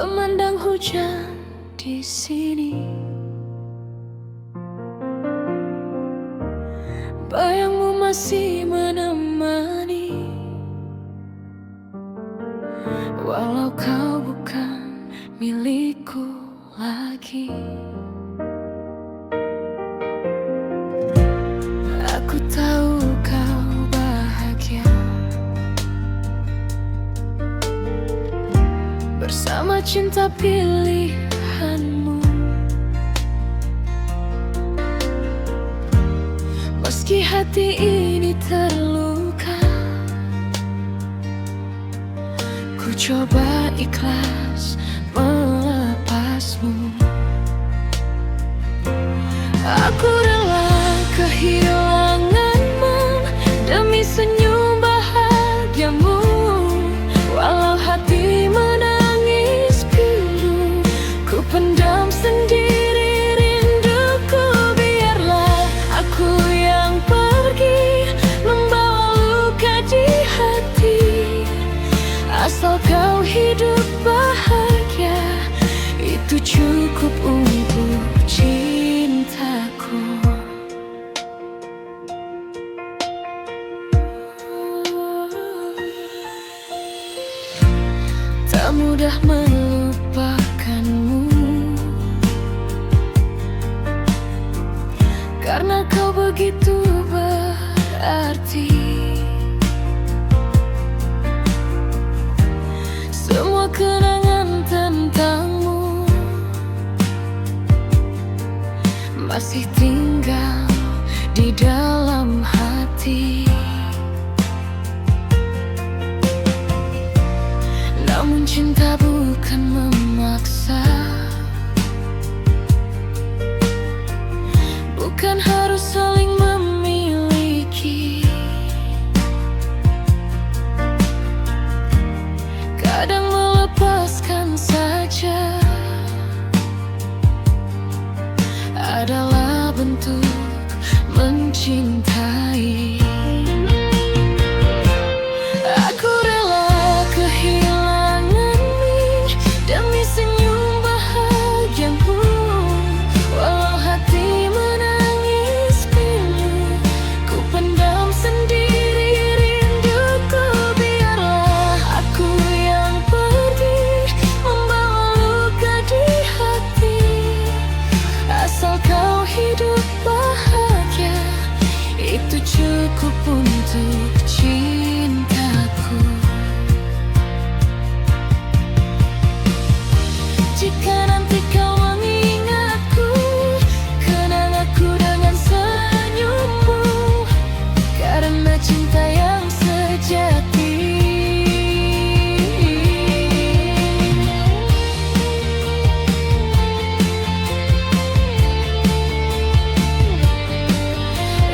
memandang hujan di sini. Bayangmu masih menemani, walau kau bukan milikku lagi. Aku tahu kau bahagia bersama cinta pilihanmu. Meski hati ini terluka, ku coba ikhlas melepasmu. Aku rela kehilanganmu demi senyum bahagiamu. Walau hati menangis pilu, ku pendam sendiri rinduku. Biarlah aku yang pergi membawa luka di hati, asal kau hidup bahagia, itu cukup untuk cintaku. Tak mudah melupakanmu, karena kau begitu berarti. Semua kenangan tentangmu masih tinggal di dalam hati. Namun cinta bukan memaksa, bukan harus saling memiliki. Kadang melepaskan saja adalah bentuk mencintai. Aku rela kehilanganmu demi senyum bahagiamu. Walau hati menangis pilu, ku pendam sendiri rinduku. Biarlah aku yang pergi membawa luka di hati, asal kau hidup bahagia, itu cukup untuk cintaku. Jika nanti kau mengingatku, kenang aku dengan senyummu, karena cinta yang sejati.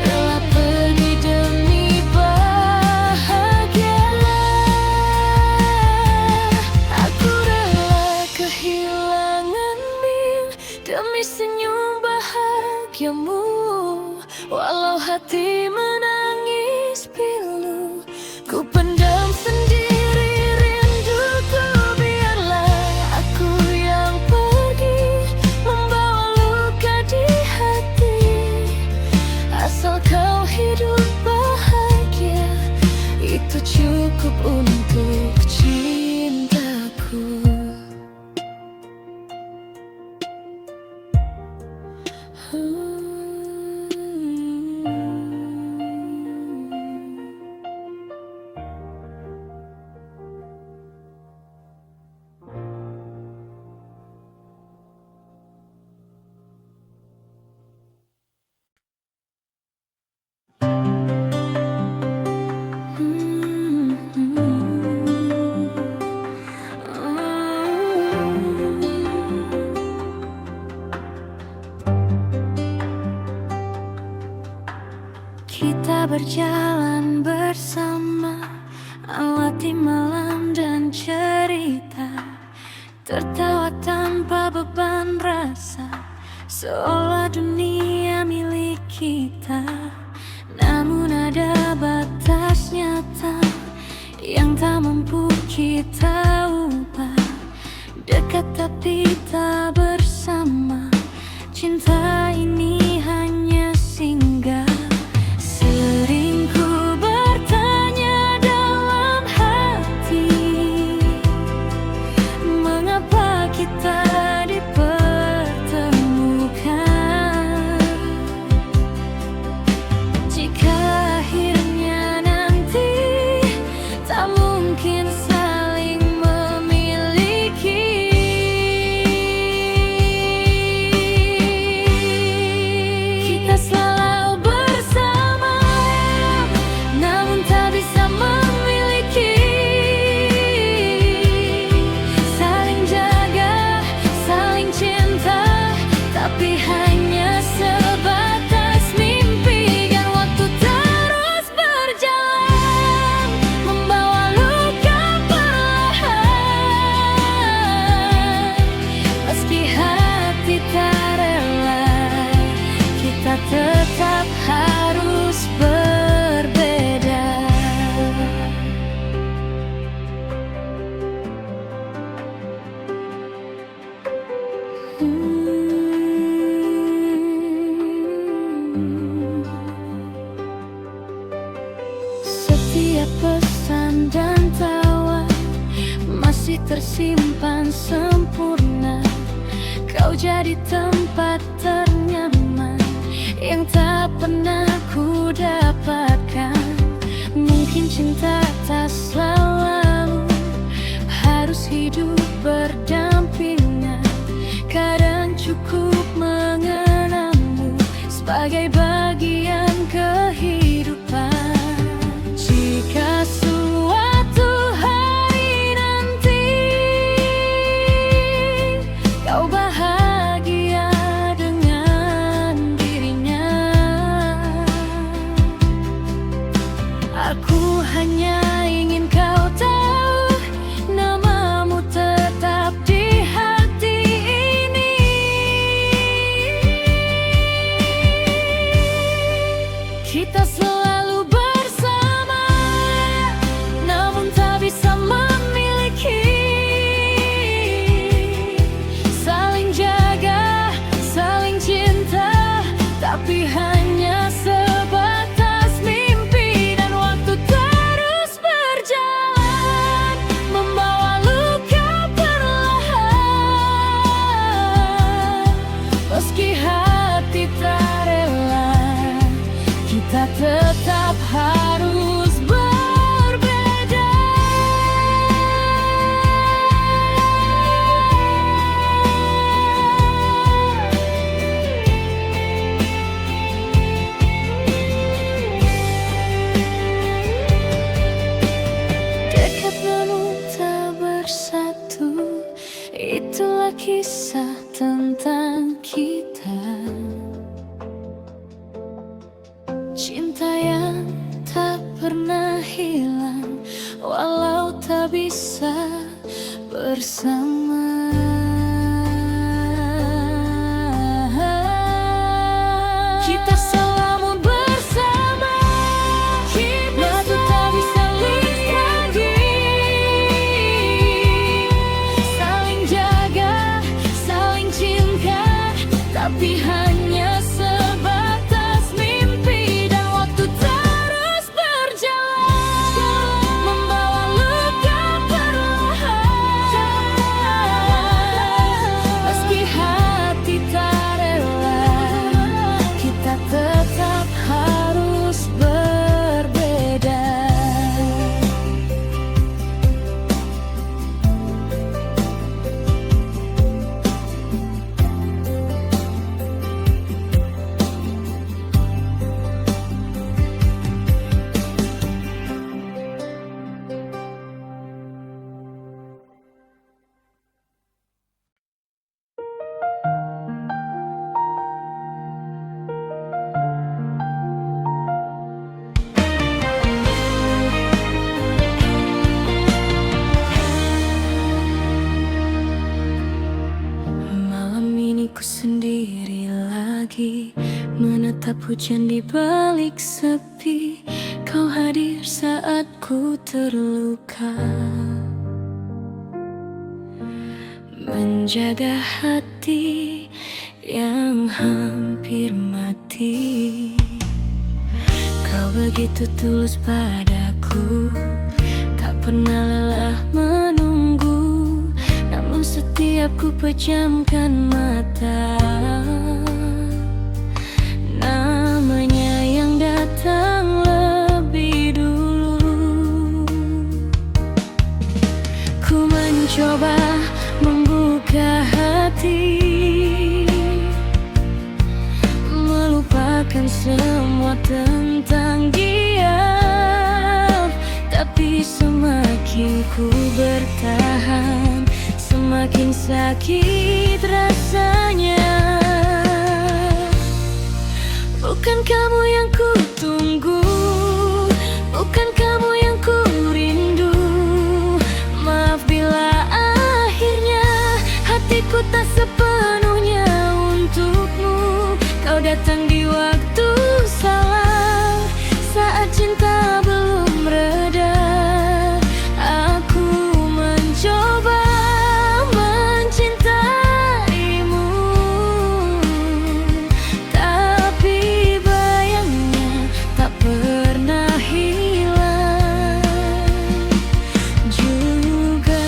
Rela pergi demi bahagia. Aku rela kehilanganmu demi senyum bahagiamu. Walau hati menangis pilu, ku pendam sendiri rinduku. Biarlah aku yang pergi membawa luka di hati, asal kau hidup bahagia, itu cukup untuk cintaku. Kita berjalan bersama, melewati malam dan cerita, tertawa tanpa beban rasa, seolah dunia milik kita. Namun ada batas nyata yang tak mampu kita ubah. dekat tapi tak bersama. Cinta ini hanya singgah. Sering ku bertanya dalam hati, mengapa kita dipertemukan? Jika akhirnya nanti tak mungkin saling memiliki, kita selalu bersama, namun tak bisa memiliki. Saling jaga, saling cinta, tapi hanya sebatas mimpi. Dan waktu terus berjalan, membawa luka perlahan. Meski hati tak rela, kita tetap harus berbeda. Setiap pesan dan tawa masih tersimpan sempurna. Kau jadi tempat ternyaman yang tak pernah ku dapatkan. Mungkin cinta tak selalu harus hidup berdampingan. Kadang cukup mengenangmu sebagai bagian kehidupan. Jika suatu hari nanti kau bahagia dengan dirinya, aku hanya ingin kau tahu namamu tetap di hati ini. Kita selalu bersama, namun tak bisa memiliki. Saling jaga, saling cinta, tapi hanya sebatas mimpi. Dan waktu terus berjalan, membawa luka perlahan. Meski hati tak rela, kita tetap harus berbeda. Dekat namun tak bersatu, itulah kisah tentang kita. Cinta yang tak pernah hilang, walau tak bisa bersama. Kita selalu bersama, meski tak bisa lagi. Saling jaga, saling cinta, tapi hanya sebatas mimpi. Dan waktu terus berjalan, membawa luka perlahan. Meski hati tak rela, kita tetap harus berbeda. Malam ini ku sendiri lagi, menatap hujan di balik sepi. Kau hadir saat ku terluka. menjaga hati yang hampir mati. Kau begitu tulus padaku, tak pernah lelah menunggu. Namun setiap ku pejamkan mata, namanya yang datang lebih dulu. Ku mencoba membuka hati, melupakan semua tentang dia. Tapi semakin ku bertahan, semakin sakit rasanya. Bukan kamu yang ku tunggu, bukan kamu yang ku rindu. Maaf bila akhirnya hatiku tak sepenuhnya untukmu. Kau datang di waktu salah, saat cinta belum reda. Aku mencoba mencintaimu, tapi bayangnya tak pernah hilang juga.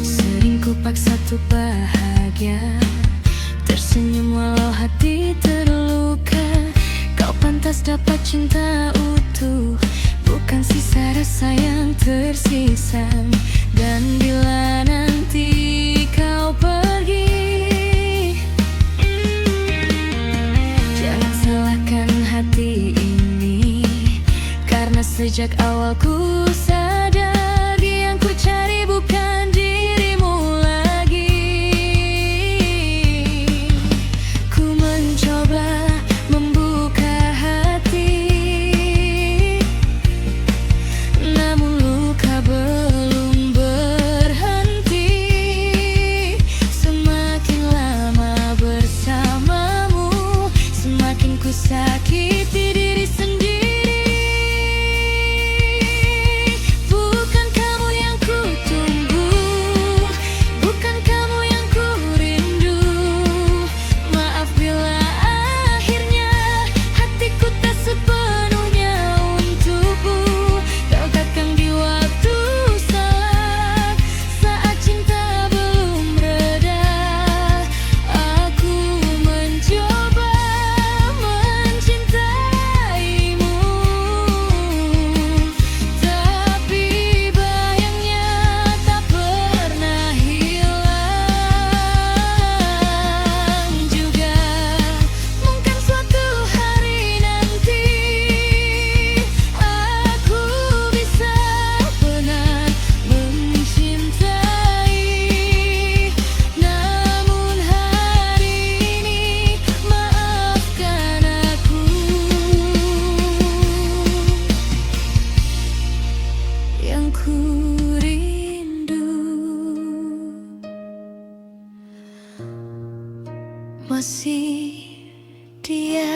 Sering ku paksa untuk bahagia, tersenyum walau hati terluka. Kau pantas dapat cinta utuh, bukan sisa rasa yang tersisa. Dan bila nanti kau pergi, jangan salahkan hati ini, karena sejak awal ku sadar yang ku cari bukan dirimu lagi. Ku mencoba membuka hati, namun luka belum berhenti. Semakin lama bersamamu, semakin ku sakiti diri sendiri. Bukan kamu yang ku tunggu, bukan kamu yang ku rindu. Maaf bila akhirnya hatiku tak sepenuhnya untukmu. Kau datang di waktu salah, saat cinta belum reda. Aku mencoba mencintaimu, tapi bayangnya tak pernah hilang juga. Mungkin suatu hari nanti aku bisa benar mencintai. Namun hari ini maafkan aku yang ku rindu. Masih dia.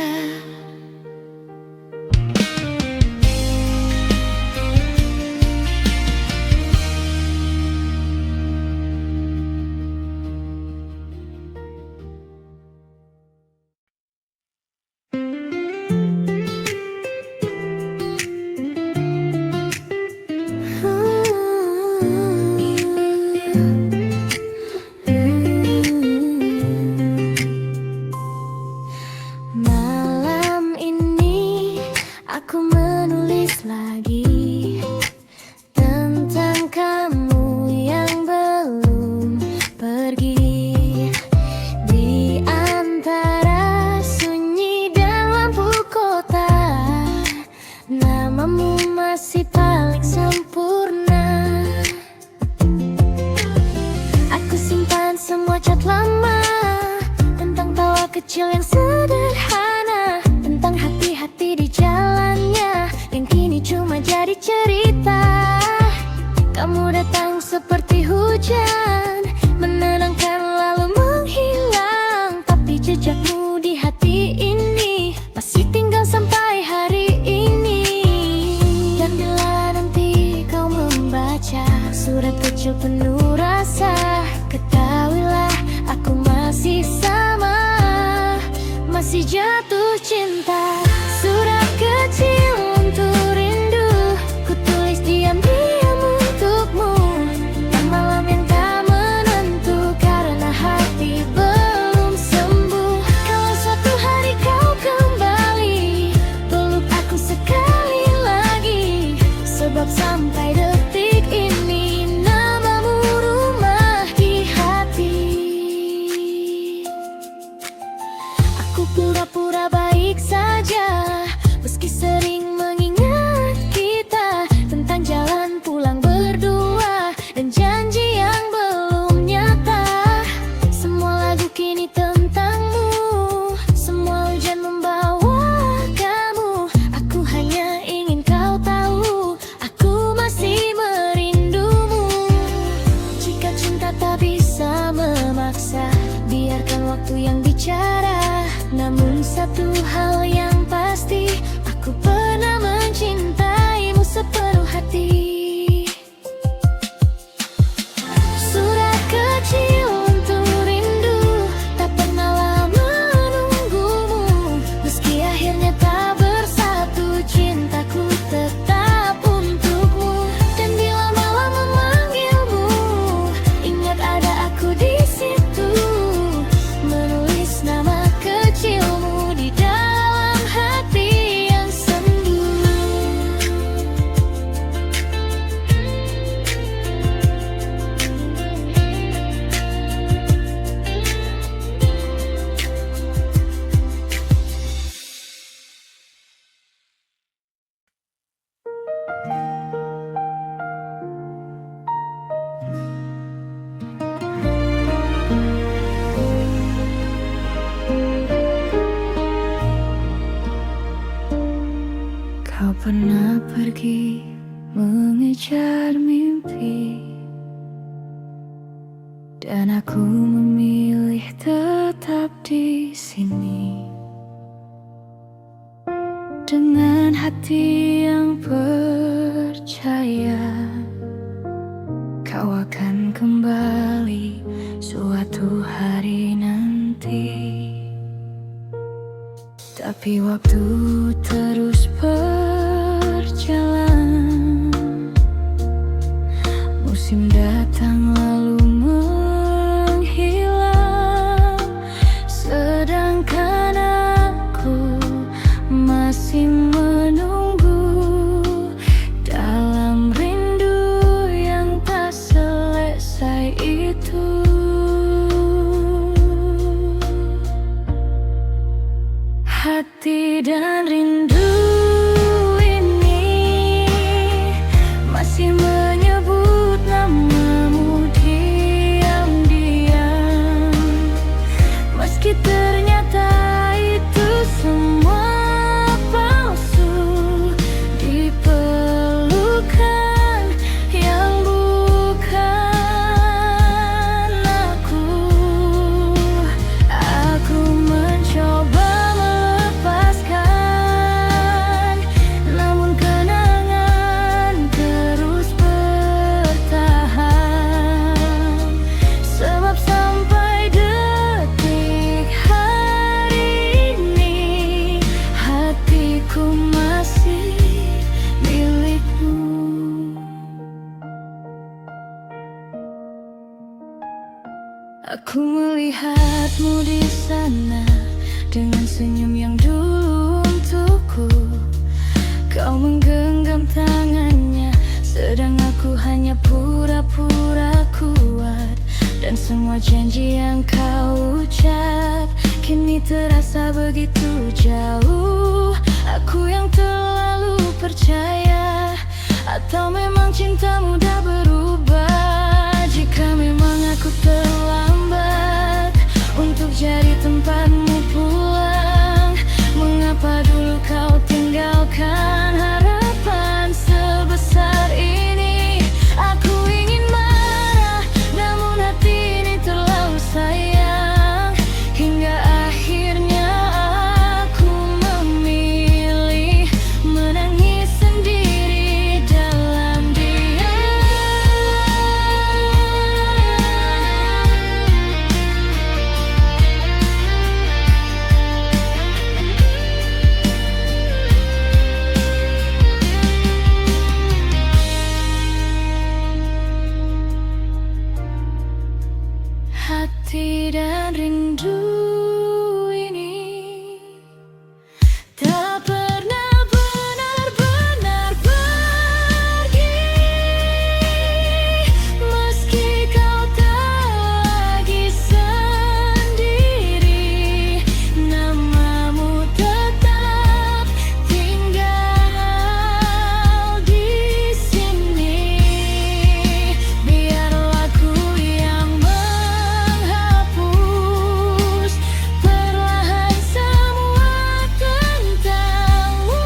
Malam ini aku menulis lagi tentang kamu yang belum pergi. Di antara sunyi dan lampu kota, namamu masih paling sempurna. Aku simpan semua cat lama tentang tawa kecil yang sederhana, tentang hati-hati di jalannya yang kini cuma jadi cerita. Kamu datang seperti hujan jatuh cinta. Surat kecil untuk rindu, ku tulis diam-diam untukmu. Tentang malam yang tak menentu, karena hati belum sembuh. Kalau suatu hari kau kembali, peluk aku sekali lagi. Sebab sampai detik ini namamu rumah di hati. Aku pura-pura baik saja, meski sering mengingat kita. Tentang jalan pulang berdua dan janji yang belum nyata. Semua lagu kini tentangmu, semua hujan membawa kamu. Aku hanya ingin kau tahu, aku masih merindumu. Jika cinta tak bisa memaksa, biarkan waktu yang bicara. Namun satu hal yang pasti, aku pernah mencintaimu sepenuh hati. Surat kecil untuk rindu, tak pernah lama menunggumu. Meski akhirnya tak bersatu, cintaku tetap untukmu. Dan bila malam memanggilmu, ingat ada aku di situ. Menulis nama kecilmu di dalam hati yang sendu. Kau pernah pergi mengejar mimpi, dan aku memilih tetap di sini. Dengan hati yang percaya, kau akan kembali suatu hari nanti. Tapi waktu terus berjalan, musim datang lalu menghilang. Sedangkan aku masih menunggu dalam rindu yang tak selesai itu. Hati dan rindu ini masih menyebut namamu diam-diam. Meski ternyata itu semua palsu, di pelukan yang bukan aku. Aku mencoba melepaskan, namun kenangan terus bertahan. Sebab sampai detik hari ini, hatiku masih milikmu. Aku melihatmu di sana dengan senyum yang dulu untukku. Kau menggenggam tangannya, sedang aku hanya pura-pura kuat. Dan semua janji yang kau ucap kini terasa begitu jauh. Aku yang terlalu percaya, atau memang cintamu dah berubah? Jika memang aku terlambat untuk jadi tempatmu pulang, mengapa dulu kau tinggalkan harapan sebesar ini? Aku ingin marah, namun hati ini terlalu sayang. Hingga akhirnya aku memilih menangis sendiri dalam diam. hati dan rindu ini tak pernah benar-benar pergi. Meski kau tak lagi sendiri, namamu tetap tinggal di sini. Biarlah ku yang menghapus perlahan semua tentangmu.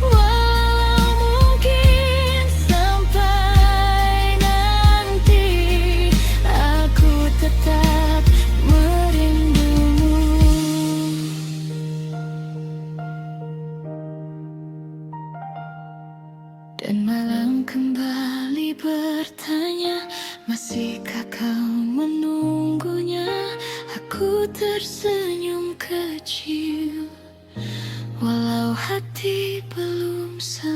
Walau mungkin sampai nanti aku tetap merindumu. Dan malam kembali bertanya, masihkah kau menunggunya? Aku tersenyum kecil, walau hati belum sembuh.